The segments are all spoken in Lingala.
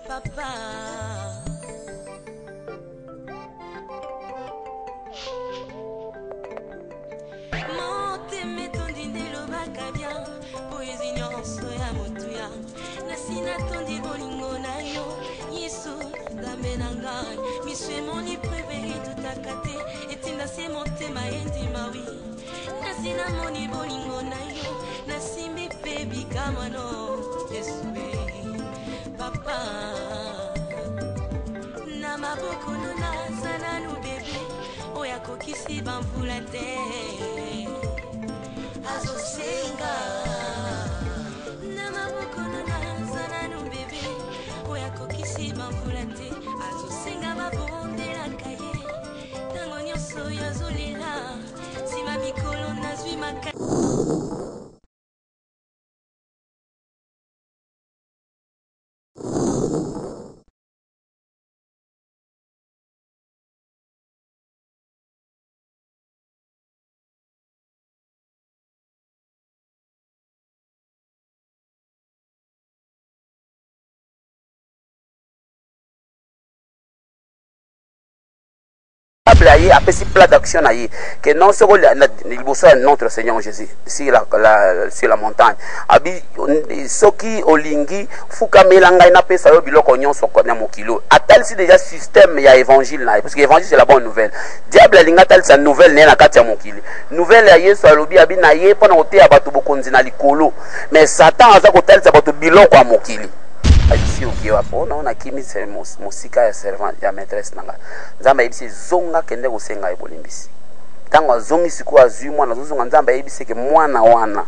Papa. Nasina tondi bolingo na yo Yesu dambe nangai miswe moni préféré tout akate etinda se motema endima wi nasina moni bolingo na yo nasimbi baby kama no Yesu papa na maboko nuna sana nu bebe oya kokisi bamvula te azosenga Après plat d'action que non seulement notre Seigneur Jésus sur la montagne abi soki olingi fuka melanga na pesa yo biloko nyonso na mokilo atal si déjà système ya évangile na parce que évangile c'est la bonne nouvelle diable linga tal sa nouvelle na kati ya mokili nouvelle ya Yesu alobi abi na ye pona oteya bato bokonzi na likolo mais Satan aza kotalisa bato biloko ya mokili ici qui va pour non na kimi c'est musika ya servant ya maîtresse nanga nzamba yebisi zonga kende kosenga ebolimbisi tango zongi siku azui mwana zonga nzamba yebisi ke mwana wana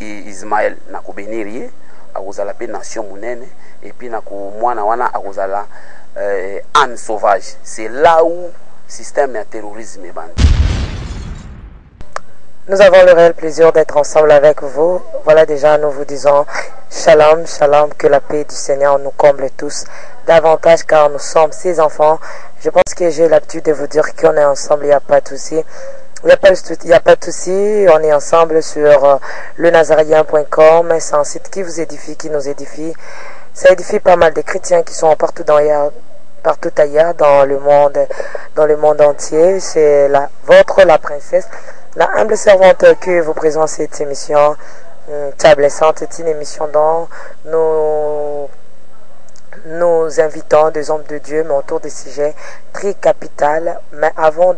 Ismaël na kubenirie akozala pe nation munene et puis na ko mwana wana akozala âne sauvage c'est là où système ya terrorisme est bandi. Nous avons le réel plaisir d'être ensemble avec vous. Voilà, déjà nous vous disons shalom, shalom, que la paix du Seigneur nous comble tous davantage car nous sommes ses enfants. Je pense que j'ai l'habitude de vous dire qu'on est ensemble, il n'y a pas de souci. Il n'y a pas de souci, on est ensemble sur lenazarien.com. C'est un site qui vous édifie, qui nous édifie. Ça édifie pas mal de chrétiens qui sont partout ailleurs dans le monde entier. C'est la princesse, la humble servante qui vous présente cette émission. Table Sainte est une émission dont nous invitons des hommes de Dieu, mais autour des sujets très capital. Mais avant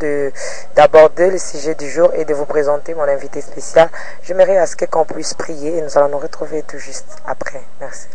d'aborder le sujet du jour et de vous présenter mon invité spécial, j'aimerais à ce qu'on puisse prier et nous allons nous retrouver tout juste après. Merci.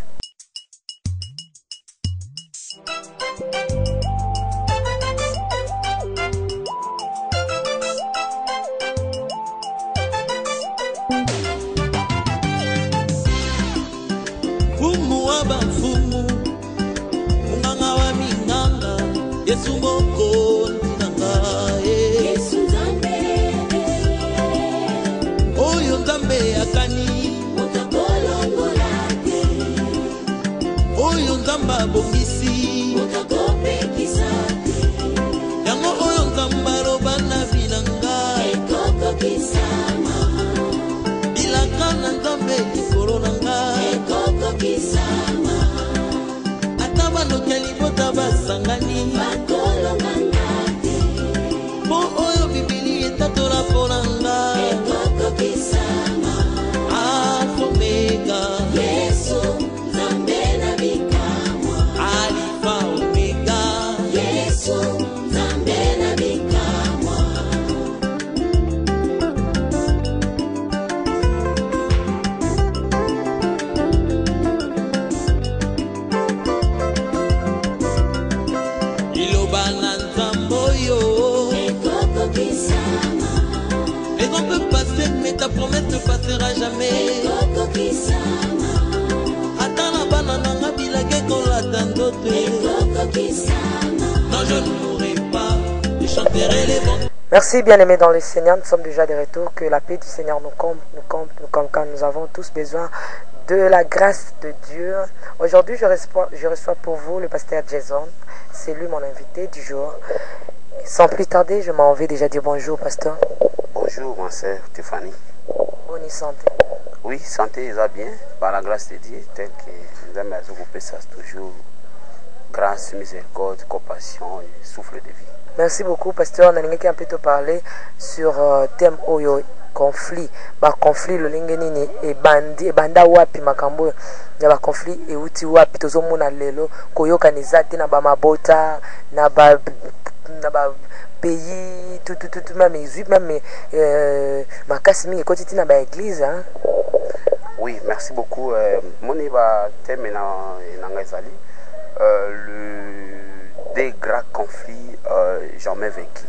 Bongisi okakope kisate yango oyo nzambaro bana binanga ekoko kisama bilaka na nzambe likolo nanga ekoko kisama ata banokeli bota basangani bakolonganga te po oyo bibili etatola mponanga ekoko kisama Alpha Omega Yesu nzambe na bika mais ta promesse ne passera jamais. Attends la banana bilage qu'on l'attend d'autres. Non, je ne mourrai pas, je chanterai les bons. Merci bien-aimés dans le Seigneur, nous sommes déjà de retour. Que la paix du Seigneur nous comble, car nous avons tous besoin de la grâce de Dieu. Aujourd'hui, je reçois pour vous le pasteur Jason. C'est lui mon invité du jour. Sans plus tarder, je m'en vais déjà dire bonjour, pasteur. Bonjour, ma sœur Stéphanie. Bonne santé. Oui, santé, ça bien, par la grâce de Dieu, tel que nous avons occupé ça toujours. Grâce, miséricorde, compassion et souffle de vie. Merci beaucoup, pasteur. On a un peu te parler sur thème oyo conflit. Conflit le lingeni et banda wapi makambo ya conflit et uti wapi tozomona lelo koyoka nizati na ba mabota na ba pays tout même Égypte même makasi mingi koti na ba église hein. Oui, merci beaucoup. Moni ba thème na ngazali le des grands conflits jamais vaincu.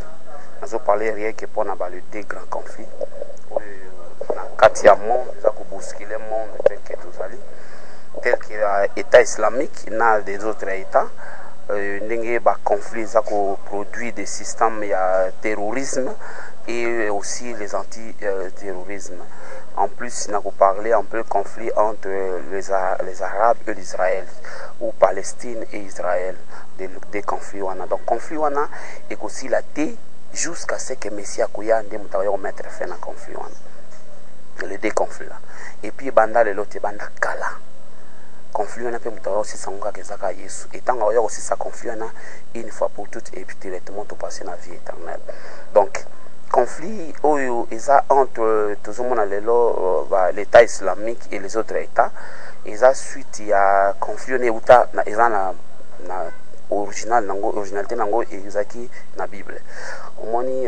Nous avons parlé rien que pour le des grands conflits. Quand il y a un monde, nous avons bousculé le monde tel que l'État islamique, il y a des autres États. Il y a des conflits qui produisent des systèmes de terrorisme et aussi les anti-terrorismes. En plus, nous avons parlé un peu de conflit entre les Arabes et l'Israël, ou Palestine et Israël, des conflits. Donc, conflit est aussi la thé jusqu'à ce que Messie Akouya ait mettre fin à conflit. Les deux conflits là. Et puis, banda le lote banda kala. Conflit on a fait mutawa aussi sanga kezaka Yesu. Et tant qu'il y a aussi ça conflit une fois pour toutes et puis directement tout passer dans la vie éternelle. Donc, conflit entre tout le monde l'État islamique et les autres États. Et suite il y a conflit originalité nango ezaki na Bible. Omoni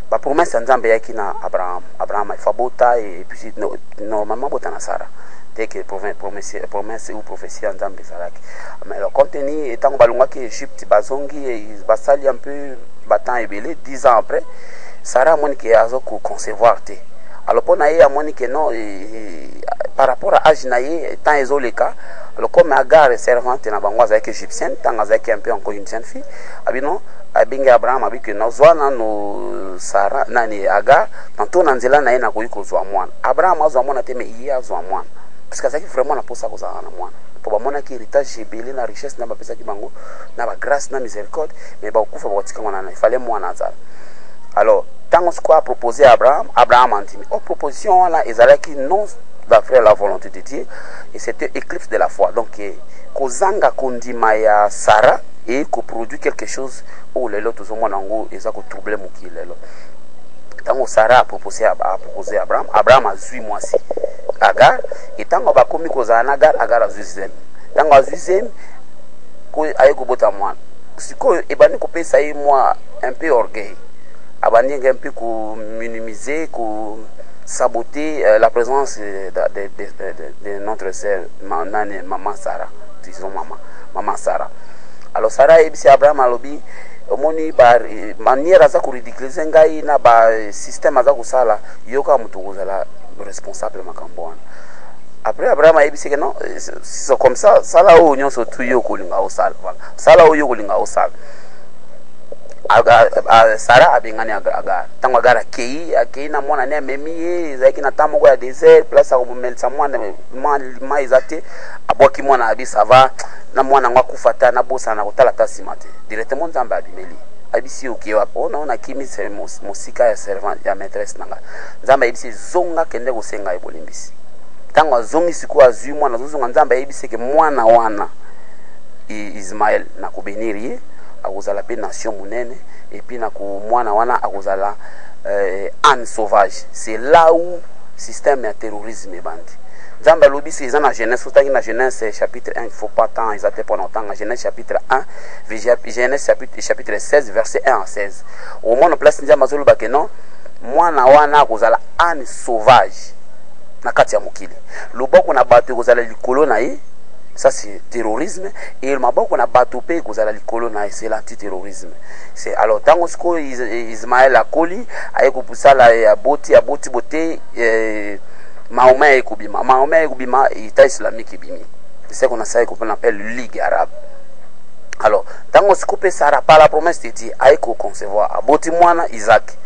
ba promesse nzambe yaki na Abraham il faut bota et puis normalement bota na Sarah. Dès que promesse ou prophétie nzambe zalaki. Mais le contenu étant balunga ki Égypte bazongi et basali un peu battant ebelé 10 ans après Sarah moni ki azo ko concevoir te. Alors pour naie amoni que non par rapport à âge naie tant ezoleka alors comme Agar est servante na bango avec égyptienne tant avec un peu encore une jeune fille abino abinga Abraham abiki no zwana no Sarah nani Agar tantôt na nzela na yena koyiko zwa mwana Abraham azwa mwana te mais il azwa mwana parce que ça qui vraiment na posa ko za na mwana pour ba mona ki héritage belé na richesse na ba pesa ki bango na ba grâce na miséricorde mais ba okufa ba tika mwana na il fallait mwana azala. Alors tant ce quoi proposé à Abraham a dit mais proposition là ezalaki non d'après la volonté de Dieu et c'était éclipse de la foi. Donc kozanga kondima ya Sarah et ko produit quelque chose où les autres ont monango et ça ko troubler moki lelo. Tant Sarah a proposé à Abraham a 8 mois si Agar et tant ba komi kozana Agar a 8e. Tant a 8e ko ayeko bota mwana. Siko ebani ko pesa yi moi un peu orgueil. Abani un peu ko minimiser ko saboter la présence de notre sœur maman Sarah, disons maman Sarah. Alors Sarah et Abraham alobi omoni ba manière za ko ridiculiser ngai na ba système za ko sala yoka mutugoza la responsable makambo. Après Abraham a dit que non c'est comme ça sala o nyonso tuyo ko linga o sala sala o yo ko linga o sala Sarah abingani Agar tango Agar akei na mwana ne memi ezaki na tamoko ya désert place a komelisa mwana ma ezate aboki mwana abi sava na mwana ngwa kufata na bosa na kotala tasimate directement nzambe abimeli abisi okiwa pona na kimi se musika ya servant ya maîtresse nanga nzambe abisi zonga kende kosenga ebolimbisi tango azongi siku azui mwana zozonga nzambe abisi ke mwana wana Ismaël na kubenirie akozala pe nation munene et puis na ko mwana wana akozala âne sauvage. C'est là où système de terrorisme est bandi. Nzambe lobi c'est dans la Genèse, soutaki na Genèse chapitre 1, il faut pas tant exaté pour longtemps. Genèse chapitre 1, Genèse chapitre 16 verset 1 à 16. Au moins en place nzambe azoloba ke non mwana wana akozala âne sauvage na kati ya mokili. Loboko na bato akozala likolo na ye. Ça c'est terrorisme et le maboko na batopé kozala likolo na c'est l'antiterrorisme. C'est alors tango sko Ismaël akoli ayeko pusala ya boti boté Mahomet ekubima État islamique ebimi. C'est ce qu'on appelle Ligue arabe. Alors tango sikope Sarah par la promesse de Dieu aiko concevoir aboti mwana Isaac.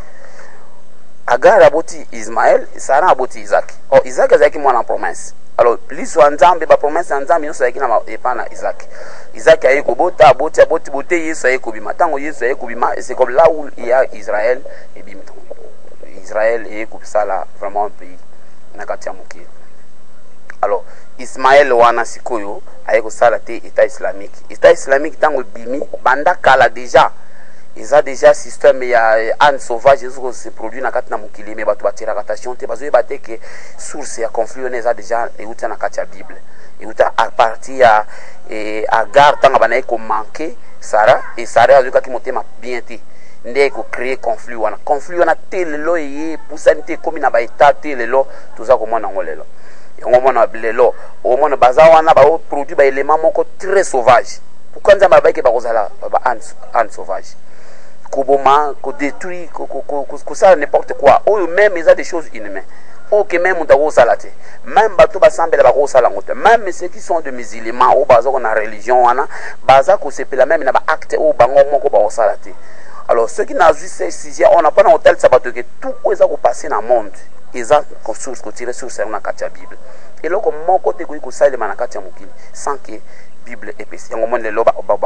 Agar aboti Ismaël, Sarah aboti Isaac. Oh Isaac azaki mwana promesse. Alors liso nzambe ba promesse nzambe nyonso yaki na epana Isaac. Isaac aiko bota aboti bote Yesu aiko bima. Tango Yesu aiko bima, c'est comme là où il y a Israël et bim. Israël est comme ça là vraiment un pays na katia mokili. Alors Ismaël wana sikoyo ayeko sala te état islamique. État islamique tango bimi banda kala déjà. Ils ont déjà système ya âne sauvage qui se produit na katina mokili mais bato batira attention te bazo yebate que source ya conflit on a déjà euta na katia Bible. Euta à partir à Agar tango bana ko manquer Sarah et Sarah azuka ki motema bien te. Ndeko créer conflit wana telelo ye pousanité comme na ba état telelo tout ça comme on ngolelo. Ngomona bilelo au mona baza wana ba produit ba élément moko très sauvage pourquoi nza mabake ba kozala ba an sauvage koboma ko détruire ko ça n'importe quoi ou même ils ont des choses inhumaines ok même on doit salate même bato ba sambela ba ko sala ngote même ceux qui sont de musulmans ou baza na religion wana baza ko sepela même na ba acte ou bango moko ba salate. Alors ceux qui n'a vu ces sujets on n'a pas dans hôtel sabato que tout quoi ko passer dans monde ils ont source ko tirer sur ça na katia Bible et là comme mon côté ko salema na katia mokili sans que Bible épais en moment le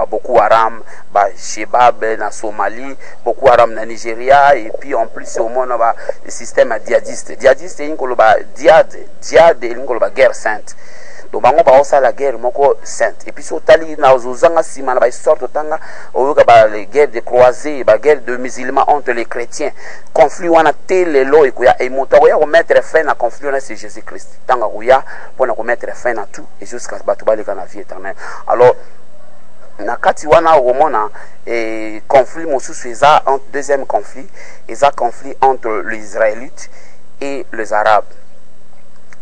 beaucoup Haram ba Shebab na Somalie beaucoup Haram na Nigeria et puis en plus au monde ba système djihadiste in ko ba djihad in ko ba guerre sainte donc bango ba osa la guerre moko sainte et puis so tali na ozanga sima na ba sorte tanga oyoka ba les guerres de croisés ba guerre de musulmans entre les chrétiens conflit wana telelo ikuya et moto ya remettre fin na conflit na c'est Jésus Christ tanga kuya pona ko mettre fin na tout et jusqu'à batu balika na vie éternelle. Alors na kati wana omona et conflit mosusu eza entre deuxième conflit eza conflit entre les Israélites et les Arabes.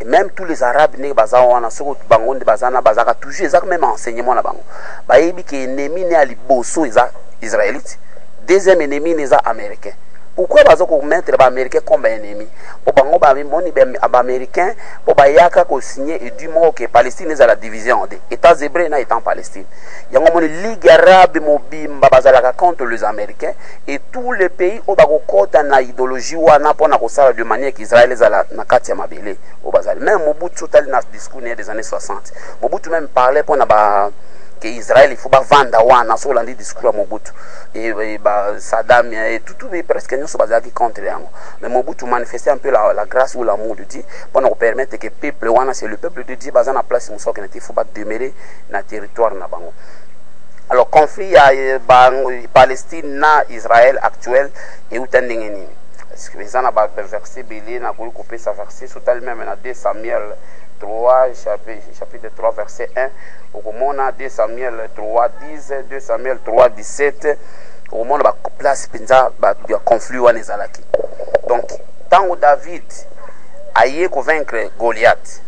Et même tous les Arabes ne baza wana soko bango de bazana bazaka toujours ezaka même enseignement na bango ba yebi ke ennemi ne ali boso eza Israélite deuxième ennemi ne eza américain. Pourquoi bazo ko mettre ba américain comme ennemi po bango ba moni ba américain po ba yaka ko signer et du mot que Palestine est à la division de états hébreux na étant Palestine yango moni ligue arabe mobimba bazalaka contre les américains et tous les pays au ba ko kota na idéologie wana pona ko sala de manière qu'Israël ezala na kati ya mabele au bazali même Mobutu tali na discours des années 60 Mobutu même parlait pona ba que Israël il faut pas vendre wana sur l'andi discours à Mobutu et bah Saddam et tout presque nous sommes basés contre yango mais Mobutu manifestait un peu la grâce ou l'amour de Dieu pour nous permettre que peuple wana c'est le peuple de Dieu basé na place muso que il faut pas demeurer na territoire na bango. Alors conflit à Palestine na Israël actuel et utandengeni parce que les ana ba verset belé na ko couper sa verset total même na 2 Samuel 3 chapitre 3 verset 1 au moment 2 Samuel 3 10 2 Samuel 3 17 au moment ba place penza ba conflit wana ezalaki. Donc tant David aye convaincre Goliath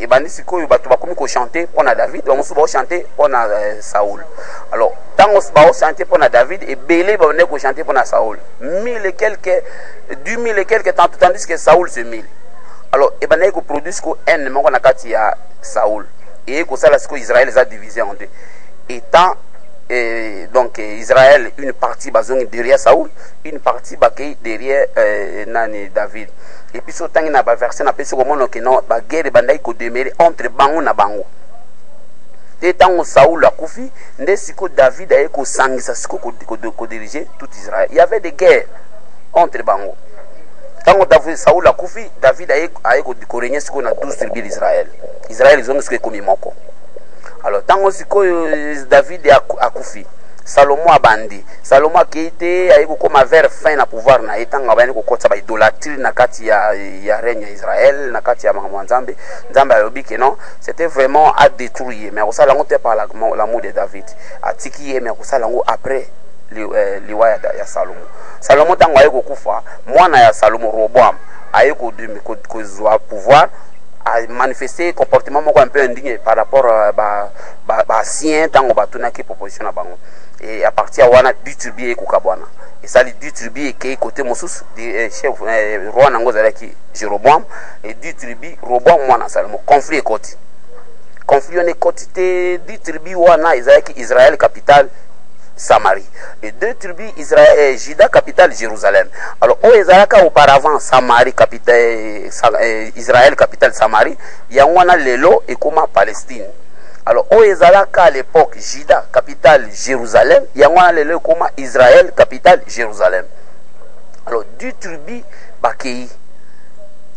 et bandi sikoyo bato bakomi ko chanter pour na David on se va chanter pour na Saoul. Alors tant on se va chanter pour na David et belé ba on ko chanter pour na Saoul 1000 et quelques 2000 et quelques temps tandis que Saoul c'est 1000. Alors et ben ko produit ko en moko na kati ya Saoul et ko sala siko Israël a divisé en deux étant donc Israël une partie bazong derrière Saoul une partie bakay derrière nani David et puis so tangi na ba verset na peso ko mono ke non ba guerre bandai ko demeurer entre bango na bango te tango Saoul akufi nde siko David aye ko sangisa siko ko diriger tout Israël. Il y avait des guerres entre bango tango David Saoul akufi David aye ko régner siko na 12 tribus d'Israël. Israël ils ont siko komi moko. Alors tango siko David akufi Salomon abandi Salomon qui était aye ko koma vers fin na pouvoir na etanga bani ko kotsa ba idolâtrie na kati ya règne ya Israël na kati ya Nzambe Nzambe alobi que non c'était vraiment à détruire mais ça lango te par l'amour de David atiki mais ça lango après liwa ya Salomon. Salomon tango aye ko kufa mwana ya Salomon Roboam aye ko zwa pouvoir a manifesté comportement moko un peu indigné par rapport ba sien tango batuna ki proposition na bango et à partir de wana distribuer ko kabwana et ça li distribuer ke côté mosus de chef roi nango zalaki Jéroboam et distribuer Roboam mwana Salomon conflit côté. conflit on est quotité 10 tribus wana Israël capitale Samarie et 2 tribus Juda capitale Jérusalem. Alors au ezalaka auparavant Samarie capitale Israël capitale Samarie, yangwana lelo et comme Palestine. Alors au ezalaka à l'époque Juda capitale Jérusalem, yangwana lelo comme Israël capitale Jérusalem. Alors 2 tribus bakei.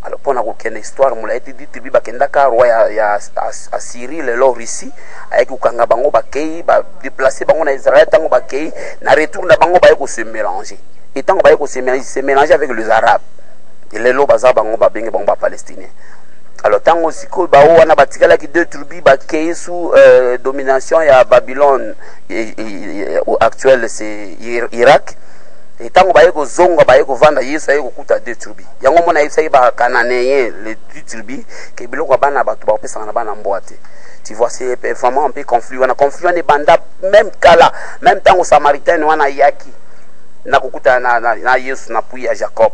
Alors pour une histoire moula été dit tribu bakendaka roi ya Assyrie le Russie avec ukanga bango bakei ba déplacer bango na Israël tango bakei na retour na bango ba ko se mélanger et tango ba ko se mélanger avec les arabes et les lo baza bango ba bengi bango ba palestinien. Alors tango siko ba wana batikala ki 2 tribus bakei sous domination ya Babylone actuel c'est Irak. Et tant que vous zonga baye ko vanda Yesu aye ko kuta 2 tribus yango mona Yesu ba cananéen les 2 tribus ke biloko bana batu ba pesa na bana mboate. Tu vois c'est vraiment un peu conflit wana ne banda même kala même tant que samaritain wana yaki na kukuta na Yesu na puis à Jacob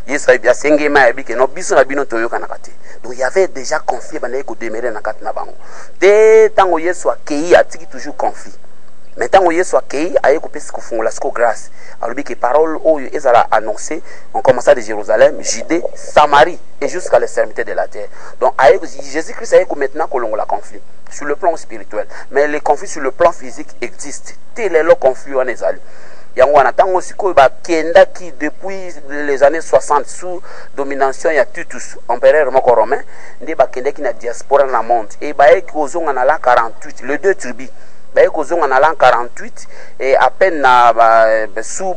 Yesu a sengema ya bike no biso na bino toyoka na kati. Donc il y avait déjà conflit bana ko demeurer na kati na bango de tango Yesu akei atiki toujours conflit. Maintenant, Yesu akei aye kopesi kufungula siko grâce. Alors que parole oyo ezala annoncé, on commença de Jérusalem, Judée, Samarie et jusqu'à l'extrémité de la terre. Donc Jésus-Christ aye maintenant kolongola conflit sur le plan spirituel, mais les conflits sur le plan physique existent. Tel est le conflit en ezali. Yango anatango siko ba kenda qui depuis les années 60 sous domination ya Titus, empereur moko romain, ndi ba kenda qui na diaspora na monde et ba ekozonga na la 48, les 2 tribus baye kozonga na l'an 48 et à peine na sous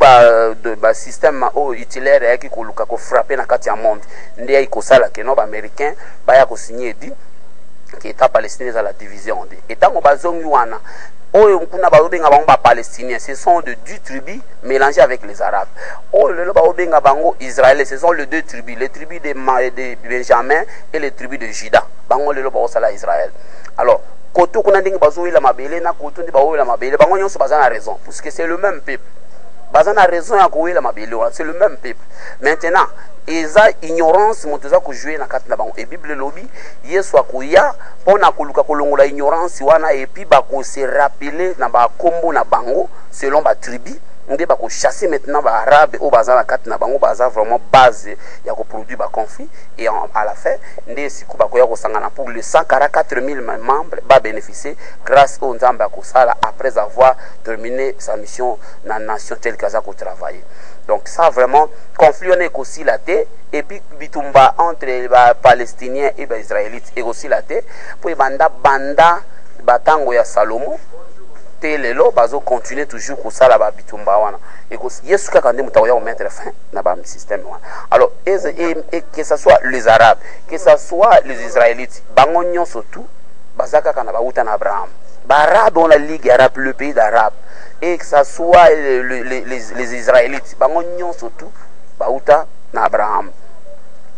système utilaire qui koluka ko frapper na kati ya monde ndi ay kosala ke no ba américain baya ko signer dit que état palestinien à la division de état ngo bazongi wana oyo kuna ba obenga bango ba palestiniens ce sont de 2 tribus mélangées avec les arabes. Oh le ba obenga bango israélais ce sont les 2 tribus, les tribus de Benjamin et les tribus de Juda. Bango le ba osala Israël. Alors koto kuna ndingi bazoui la mabele na koto ndi baoui la mabele bango nyonso bazana raison parce que c'est le même peuple bazana raison ya koui la mabele c'est le même peuple. Maintenant eza ignorance motoza ko jouer na kati na bango et Bible lobi Yesu akoya pona koluka kolongola ignorance wana et puis ba ko se rappeler na ba kombo na bango selon ba tribu on va chasser maintenant les Arabes au bazar la carte na bango bazar vraiment base ya ko produire ba conflit et à la fin ndé siku ba ko ya ko sangana pour les 144 000 membres va bénéficier grâce au Nzamba ko sala après avoir terminé sa mission dans la nation telle qu'elle a travaillé. Donc ça vraiment conflit on est aussi la terre et puis bitumba entre les Palestiniens et les Israélites et aussi la terre pour banda batango ya Salomon lelo bazo continuer toujours ko sala ba bitumba wana et ko Yesu kaka ndé mutaoya ko mettre fin na ba système wana. Alors et que ça soit les Arabes, que ça soit les Israélites, bango nyonso tout bazaka kana ba uta na Abraham. Ba Arabe on la Ligue arabe, le pays d'Arabe, et que ça soit les Israélites, bango nyonso tout ba uta na Abraham.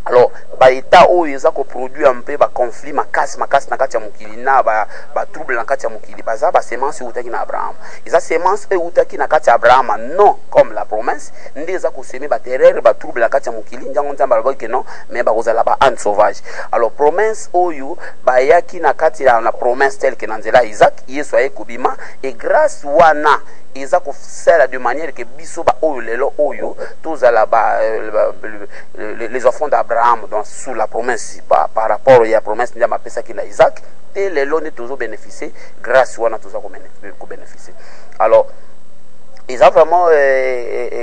Alors ba état oyo eza ko produire un peu ba conflit makasi na kati ya mokili na ba trouble na kati ya mokili baza ba semence utaki na Abraham eza semence utaki na kati ya Abraham non comme la promesse ndé eza ko semer ba terreur ba trouble na kati ya mokili ndango nzamba alobaki que non mais ba kozala ba ant sauvage. Alors promesse oyo ba yaki na kati ya na promesse telle que na nzela Isaac Yesu aye kobima et grâce wana eza ko faire de manière que biso ba oyo lelo oyo tozala ba les enfants d'Abraham donc sous la promesse par rapport à la promesse de ma pesa qui na Isaac et lelo ne toujours bénéficier grâce wana toza ko bénéficier. Alors ils ont vraiment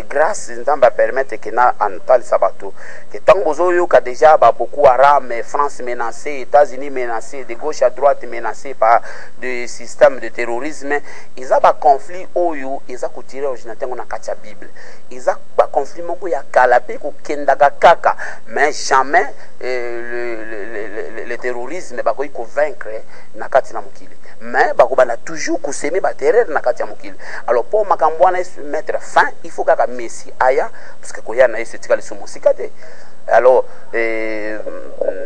grâce va permettre que na antal sabato que tant bozoyo ka déjà ba beaucoup arabe France menacée, États-Unis menacés, de gauche à droite menacés par des systèmes de terrorisme, ils ont ba conflit oyo ils ont tiré originalité na katia Bible. Ils ont ba conflit moko ya kalape ko kendaga kaka mais jamais le terrorisme ba ko vaincre na katia na mukili. Mais bakobana toujours kuseme ba terreur na kati ya mokili. Alors pour makambo na se mettre fin il faut kaka Messi aya parce que koya na yesu tikali somo sikate alors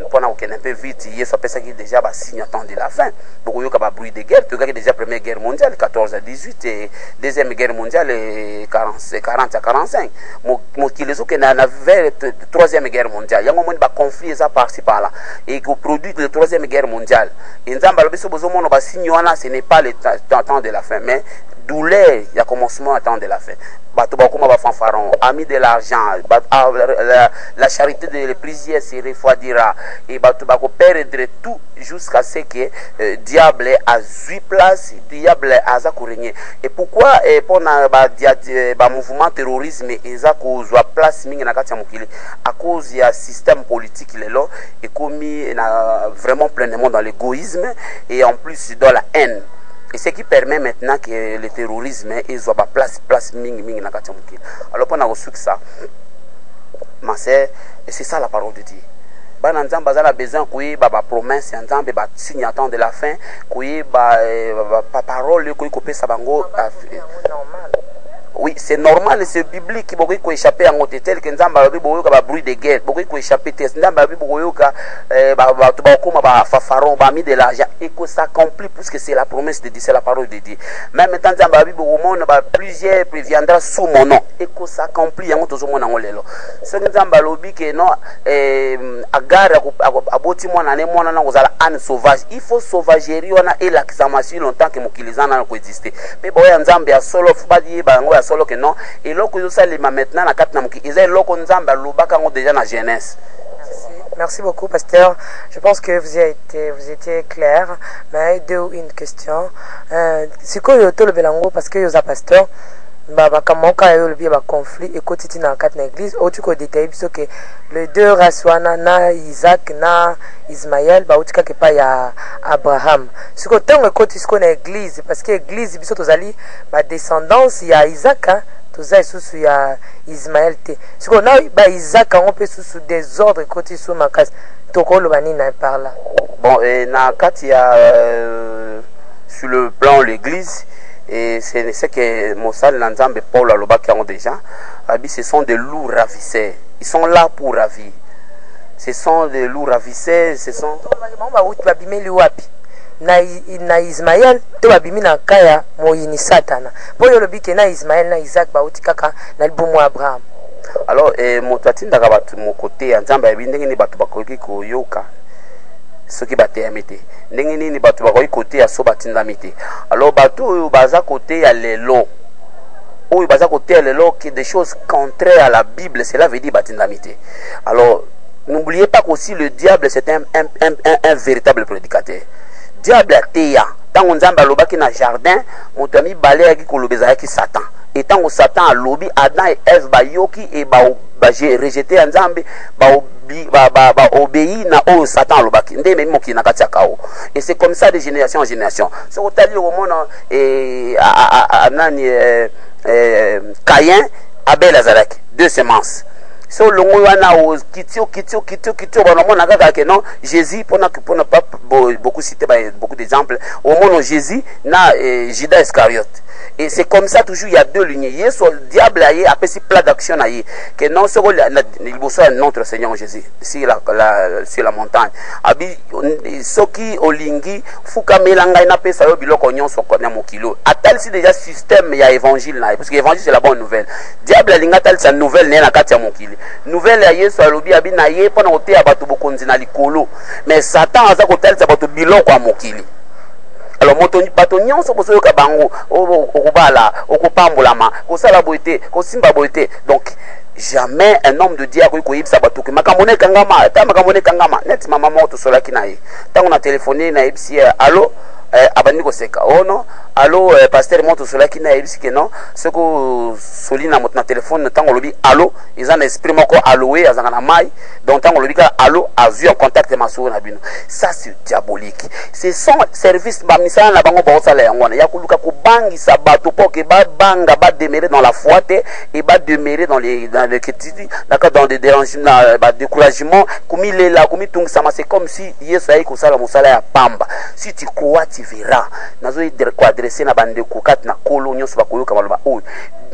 pendant qu'on est un peu vite Yesu apesa qui déjà ba signe attend de la fin beaucoup yo ka ba bruit de guerre tu regardes déjà première guerre mondiale 14 à 18 et deuxième guerre mondiale 40 à 45 mo qui les autres na vers troisième guerre mondiale yango moni ba conflit ça par-ci par là et qui produit la troisième guerre mondiale et nzamba lobiso bozo mono ba signe wana ce n'est pas le temps de la fin mais douleur il y a commencement à temps de la fin bato bakoma ba fanfaron ami de l'argent la charité de les prières se refroidira et bato bako perdre tout jusqu'à ce que diable a 8 places diable a za régner et pourquoi pour ba mouvement terrorisme eza kozwa place mingi na kati ya mokili à cause ya système politique lelo et commis vraiment pleinement dans l'égoïsme et en plus dans la haine. Et ce qui permet maintenant que le terrorisme ait place ming na kati mukili. Alors pour na ça, ma sœur, et c'est ça la parole de Dieu. Ba nzamba za la besoin kuyi ba promesse nzambe ba signe attend de la fin kuyi ba parole kuyi kopesa bango normal. Oui, c'est normal, c'est biblique. Beaucoup qui échappé à côté tel que nzamba babi beaucoup ka bruit de guerre, beaucoup qui échappé tel nzamba babi beaucoup ka ba fafaron ba mis de l'argent et que ça accomplit puisque c'est la promesse de Dieu, c'est la parole de Dieu. Même temps nzamba babi beaucoup monde ba plusieurs viendra sous mon nom et que ça accomplit yango tozo mona ngolelo. Ce nzamba lobi que non agar aboti mwana ne mwana na kozala ane sauvage. Il faut sauvagerie on a et l'acclamation longtemps que mokilizana na ko exister. Mais boya nzamba ya solo fuba di ba ngo solo que non et loko yo salima maintenant na kat na muki ils loko nzamba lobaka ngo déjà na jeunesse. Merci beaucoup pasteur. Je pense que vous étiez clair mais deux une question c'est quoi yo to le belango parce que yo za pasteur baba kamoka yo le bien ba conflit et quotidien na kat na église au tu ko détail biso que les deux raswana na Isaac na Ismaël ba utika ke pa ya Abraham siko tango koti siko na église parce que église biso tozali ba descendance ya Isaac toza susu ya Ismaël te siko na ba Isaac on peut sous désordre koti sou makasi tokolo bani na par là bon na kat ya sur le plan l'église et c'est ce que Moussa Nzambe Paul Alobaki ont déjà ce sont des loups ravisseurs ils sont là pour ravir ce sont des loups ravisseurs ce sont na Ismaël to babimi na kaya moyini satana po yo lobiki na Ismaël na Isaac ba uti kaka na libumu Abraham alors motatinda ka batu mo côté Nzambe ya bindenge ni batu bakoki ko yoka ce qui battait à mité ndenge nini batu bakoki côté ya so batinda mité alors batu oyo baza côté ya lelo oyo baza côté ya lelo qui des choses contraires à la Bible cela veut dire batinda mité alors n'oubliez pas qu'aussi le diable c'est un véritable prédicateur diable ateya tango nzamba alobaki na jardin moto ami balé aki kolobeza ki Satan et tango Satan alobi Adam et Ève bayoki et ba rejeter nzambe ba obéir na o Satan alobaki ndeme moki na kati ya kao et c'est comme ça de génération en génération so otali au monde nani Caïn Abel azalaki deux semences so longo wana o kitio bana mona kaka ke non Jésus pour pas beaucoup citer beaucoup d'exemples au monde Jésus na Judas Iscariote et c'est comme ça toujours il y a deux lignes Yesu diable aye apesi plat d'action aye que non ce liboso notre Seigneur Jésus sur la montagne abi soki olingi fuka melanga na pesa yo biloko nyonso na mokilo atalisi déjà système ya évangile na parce que évangile c'est la bonne nouvelle diable alinga talisa nouvelle na kati ya mokili nouvelle ya Yesu alobi abi na ye pona oteya bato bokonzi na likolo mais Satan aza kotalisa bato biloko ya mokili. Alors bato nyonso bosoyoka bango okobala okopambolama kosala boyete kosimba boyete donc jamais un homme de Dieu a koyebisa bato ke makamone kangama ta makamone kangama net mama moto solaki na ye tango na téléphoner na yebisi allo abandi koseka ono allo pasteur moto solaki na yebisi ke non soko solina moto na téléphone tango lobi allo ils en esprit moko alloué azanga na mai donc tango lobi ka allo a vu en contact masou na bino ça c'est diabolique c'est son service ba misala na bango ba osala yango na ya kuluka ko bangisa bato po ke ba banga ba demeurer dans la foi et ba demeurer dans le crédit dans des dérangements ba découragement komi lela komi tungisa c'est comme si Yesu ayi ko sala musala ya pamba si tu crois tu verras nazo adresser na bande ko kat na kolo nyonso ba koyoka baloba o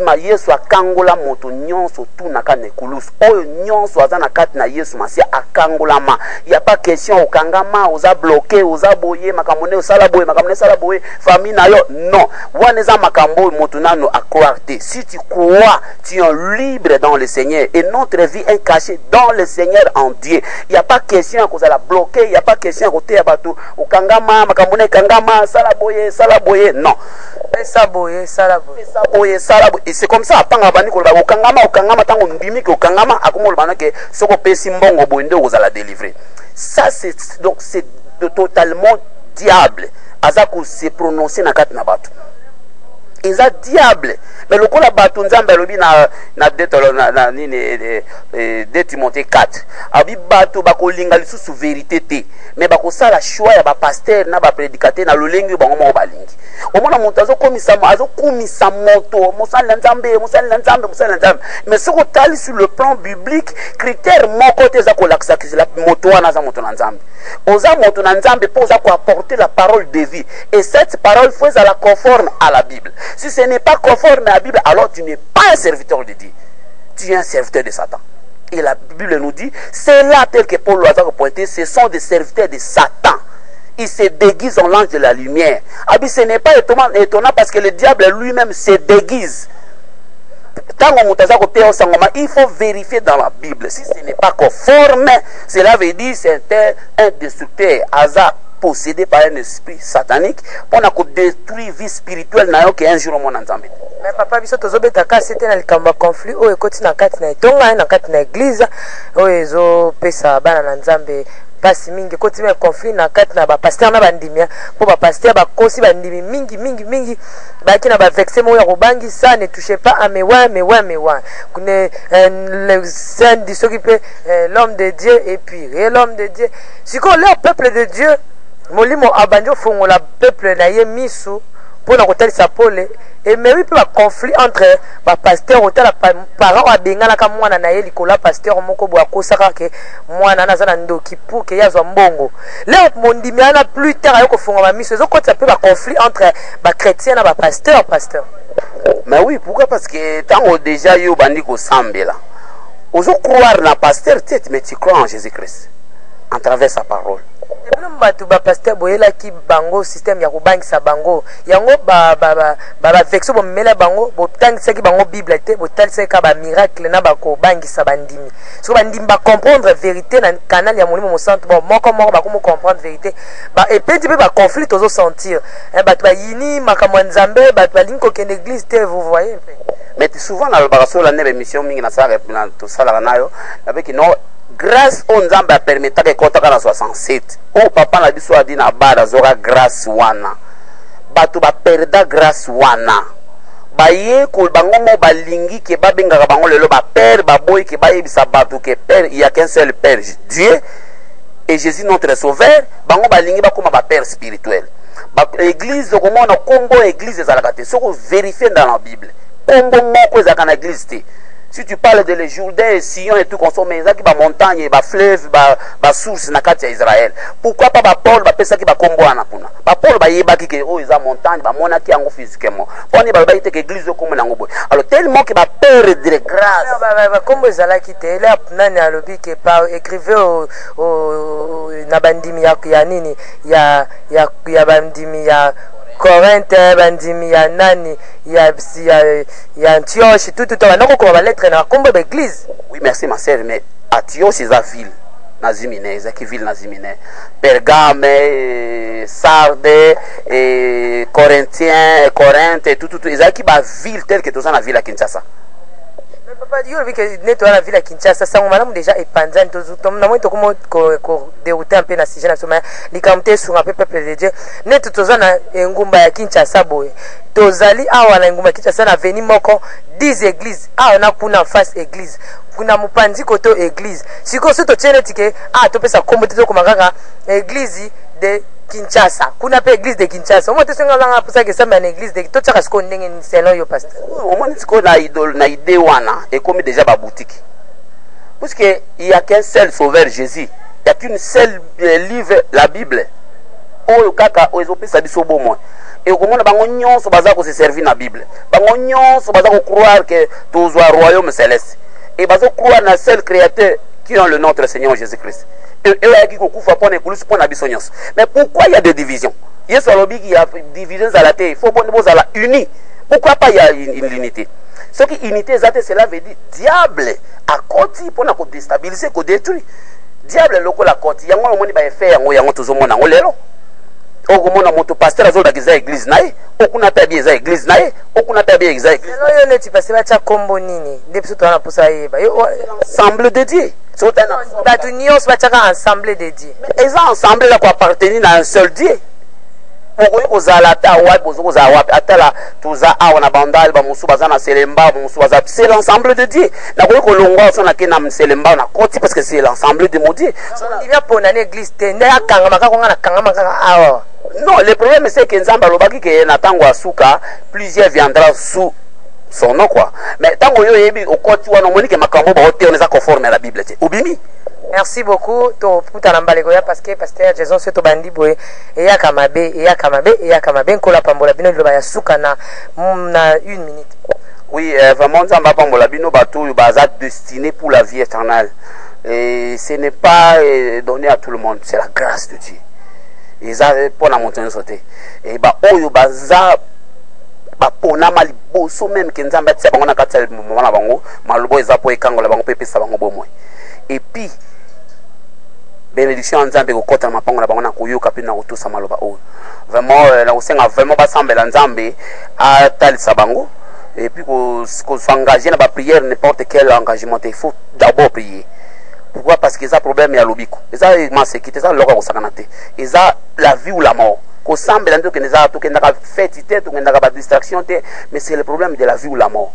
ma yesu akangola moto nyonso tu na kati na ekulusu oyo nyonso aza na kati na yesu masia akangolama. Il n'y a pas question okangama oza bloqué oza boye makambo ne osala boye makambo ne sala boye famille na yo non wana eza makambo moto nano a croire te. Si tu crois tu es libre dans le Seigneur et notre vie est cachée dans le Seigneur en Dieu. Il n'y a pas question à cause de la bloquer, il n'y a pas question à côté à bateau okangama makambo ne kangama sala boye non. Saboye, et c'est comme ça apanga bani ko okangama tango ndimi ko okangama akomo bana ke soko pesi mbongo boinde ozala délivrer. Ça c'est donc c'est totalement diable azako se prononcer na kati na bato. Eza diable mais le kola bato nzambe lobi na 2 Timothée 4 abi bato bakolinga lisusu vérité te mais bakosala choix ya ba pasteur na ba prédicateur na lolengi bango mo balingi omona moto azokomisa moto mosala nzambe mais ce qu'on tali sur le plan biblique critère moko te za ko lakisa kizila moto wana za moto na nzambe oza moto na nzambe pour za ko apporter la parole de vie et cette parole faut la conforme à la Bible. Si ce n'est pas conforme à la Bible, alors tu n'es pas un serviteur de Dieu. Tu es un serviteur de Satan. Et la Bible nous dit, c'est là tel que Paul l'a pointé, ce sont des serviteurs de Satan. Ils se déguisent en l'ange de la lumière. Ah bien, ce n'est pas étonnant parce que le diable lui-même se déguise. Il faut vérifier dans la Bible. Si ce n'est pas conforme, cela veut dire que c'est un destructeur, hasard, possédé par un esprit satanique pour détruire vie spirituelle na yo que un jour mon nzambe. Mais papa biso tozobeta ka c'était na likamba conflit o ekoti na kati na etonga na kati na église o ezo pesa bana na nzambe pasi mingi koti me conflit na kati na ba pasteur na bandimia po ba pasteur ba kosi bandimi mingi ba kina ba vexer mo ya robangi ça ne touchez pas à mes ouais kune le saint dit s'occuper l'homme de Dieu et puis l'homme de Dieu siko le peuple de Dieu molimo abanjo fongola peuple na ye misu pour na kotalisa pole et mais oui pe ba conflit entre ba pasteur otala parents abengana ka mwana na ye likola pasteur moko bo akosaka ke mwana na zana ndoki pour ke yazwa mbongo le mondimi ana plus tard ayoko fongola misu ezo kota pe ba conflit entre ba chrétien na ba pasteur. Mais oui, pourquoi? Parce que tant déjà yo bandi ko sambela ozo croire na pasteur tête mais tu crois en Jésus-Christ en travers sa parole. Bato ba pasteur boyela ki bango système ya kobangisa bango yango ba vexo bo mela bango bo tangisa ki bango bible te bo talisa ka ba miracle na ba ko bangisa bandimi so bandimi ba comprendre vérité na canal ya molimo mo centre bon moko ba ko comprendre vérité ba et petit peu ba conflit ozo sentir bato ba yini makamwa nzambe bato ba linko ke l'église te vous voyez. Mais souvent na ba so la nebe mission mingi na sala na to sala nayo avec no grâce au nzambe a permettre que kotaka na 67 o papa na biso adi na bara zora grâce wana bato ba perda grâce wana baye ko bango mo balingi ke babengaka bango lelo ba père ba boy ke bayebisa bato ke père il y a qu'un seul père Dieu et Jésus notre sauveur bango balingi bakoma ba père spirituel ba église komona kombo église ezalaka te soko vérifier dans la Bible kombo moko ezalaka na église te. Si tu parles de les Jourdain, Sion et tout consommé, ça qui va montagne, va fleuve, va source na kati ya Israël. Pourquoi pas ba Paul va pesa ki ba kombo ana kuna. Ba Paul ba yeba ki ke o isa montagne, ba mona ki yango physiquement. Poni ba ite ke église ko mona ngo boy. Alors tellement que ba perdre de grâce. Ba kombo zala ki te là nani alobi ke pa écrivez au na bandimi ya nini ya bandimi ya Corinthe bandimi ya nani ya Antioche tout banako ko ba lettre na kombo ba église. Oui merci ma sœur mais Antioche c'est la ville nazimine c'est qui ville nazimine Pergame Sardes et Corinthe et tout ezaki ba ville telle que toza na ville à Kinshasa. Papa Dieu vu que neto la ville à Kinshasa ça on m'a déjà épanzan tout na moi to comment ko dérouter un peu na sujet na soma likamte sur un peu peuple de Dieu neto toza na ngumba ya Kinshasa boy tozali awa na ngumba Kinshasa na veni moko 10 églises awa na kuna en face église kuna mupanzi koto église siko soto tiene tike to pesa kombo te to komanga église de Kinshasa kuna pe église de Kinshasa omo tesenga langa pour ça que ça une église de to tsaka sko ndenge ni selon yo pasteur omo ni siko na idole na idée wana et comme déjà ba boutique parce que il y a qu'un seul sauveur Jésus il y a qu'une seule livre la Bible oyo kaka ozo pesa biso bomo et au moment bango nyonso baza ko se servir na Bible bango nyonso baza ko croire que tous au royaume céleste et baza croire na seul créateur qui est le notre Seigneur Jésus-Christ et qui ko kufa pona kulus pona biso nyonso. Mais pourquoi il y a des divisions? Yesu alobi qu'il y a divisions à la terre, il faut bon la unis. Pourquoi pas il y a une unité? Ce qui unité exacte, cela veut dire diable à côté pour nous déstabiliser, pour détruire. Diable local à côté, yango le monde va faire yango tout le monde en lelo. Au moment où mon pasteur azol d'akiza église nae, okuna tabi za église nae, okuna tabi za église. Non yo neti parce que cha kombo nini, depuis to na posa yeba. Yo ensemble de Dieu. C'est un batu nyos ba cha ensemble de Dieu. Mais ils ont ensemble là pour appartenir à un seul Dieu. Pourquoi kozala ta wa bozoza wa atala tuza awa na bandal ba musu bazana selemba musu baza c'est l'ensemble de Dieu na ko longwa so na kena selemba na koti parce que c'est l'ensemble de mon Dieu il vient pour une église tende akanga makako ngana kanga makaka awa. Non, le problème c'est que nzamba lobaki ke na tango asuka plusieurs viendra sous son nom quoi. Mais tango yo yebi okoti wana monike makambo ba hote on est conforme à la Bible obimi. Merci beaucoup. To puta nambaleko parce que pasteur Jason Seto bandi boye e ya kamabe nkola pambola bino liloba ya suka na 1 minute. Oui, vraiment nzamba pambola bino bato baza destiné pour la vie éternelle. Et ce n'est pas donné à tout le monde, c'est la grâce de Dieu. Et ça pour la montagne sauter. Et ba oyo baza ba pona mali boso même que nzamba tsa bango na katsa moment na bango malubo eza po ekangola bango pepe sa bango bomoy. Et puis bénédiction nzambe ko kota mapango na bango na koyoka pe na kotusa maloba o vraiment na kosenga vraiment basambela nzambe a talisa bango et puis ko s'engager na ba prière n'importe quel engagement il faut d'abord prier. Pourquoi? Parce que ça problème ya lobiko eza masekite eza loka ko sakanate eza la vie ou la mort ko sambela ndo keneza to kenda ka fête to kenda ka ba distraction te mais c'est le problème de la vie ou la mort.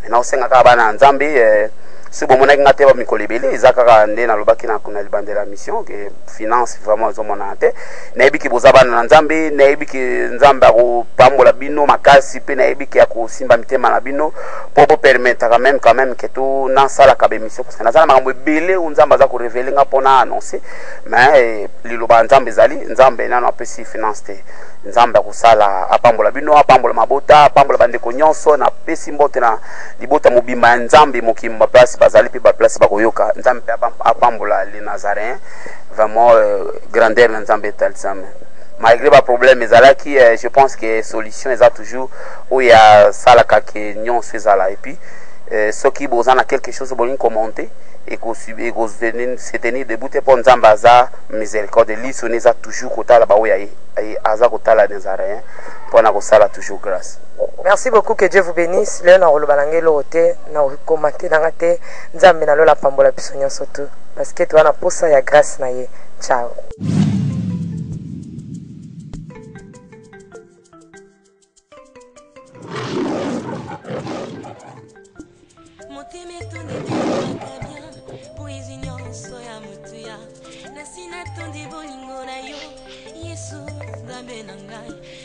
Maintenant osenga ka bana nzambe si bon monaki ngate ba mikolo ebele eza kaka nde nalobaki na kuna libande la mission que finance vraiment ezomona te nayebi ki boza bana na nzambe nayebi ki nzambe akopambola bino makasi mpe nayebi ki akosimba mitema na bino po permettre quand même que to nasalaka bemission parce que nazala makambo ebele oyo nzambe aza korevele nga mpona annoncer mais liloba nzambe ezali nzambe nano apesi finance te nzambe akosala apambola bino apambola mabota apambola bandeko nyonso napesi mbote na libota mobimba ya nzambe mokimba place bazali pe ba place bakoyoka nzambe apambola les Nazaréens vraiment grandeur na nzambe talisame malgré ba problème ezalaki je pense que solution eza toujours oya salaka ke nyonso ezala et puis ceux qui besoin na quelque chose bolingi commenter et qu'on se tenir debout pour nzamba aza miséricorde lisoni eza toujours kotala ba oya aza kotala Nazaréen pour na kosala toujours grâce. Merci beaucoup, que Dieu vous bénisse. Léon a roulé balangé l'hôtel, n'a commenté dans la terre, nzambe na lola pambola bisonyo surtout parce que tu as na posa ya grâce na ye. Ciao.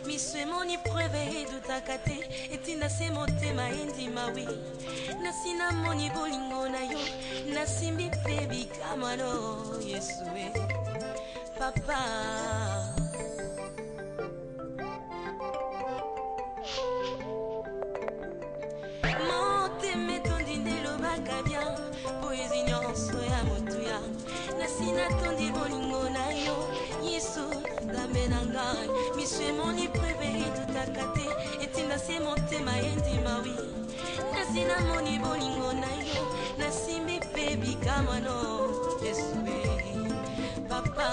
Miswe moni preve dutakate etinda se motema endima wi nasina moni bolingo na yo nasimbi pebi kamano Yesue papa moteme tondindelo bakabia poésie nyonso ya motuya nasina tondi bolingo na yo Yesu dambe na ngai miswe moni preve tutakate etinda se motema endima wi nasina moni bolingo na yo nasimbi pe bikamano Yesue papa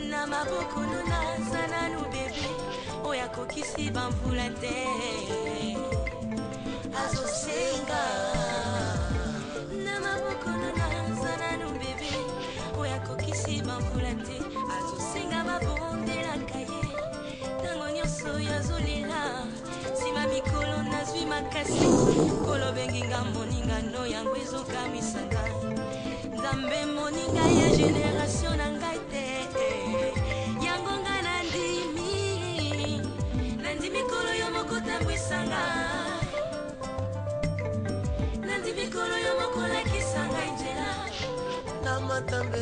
na maboko naza nanu bebe oyo akokisi bamvula te azosenga na maboko naza nanu bebe oyo akokisi bamvula te azosenga babondelaka ye ntango nyonso yazolela nsima mikolo nazwi makasi kolobenginga moningano yango ezokamisa ngai nzambe moninga ya generatio na ngai te yango ngai nandimi kolo yo moko tambwisa ngai nandimi kolo yo moko lakisa ngai nzela na matambe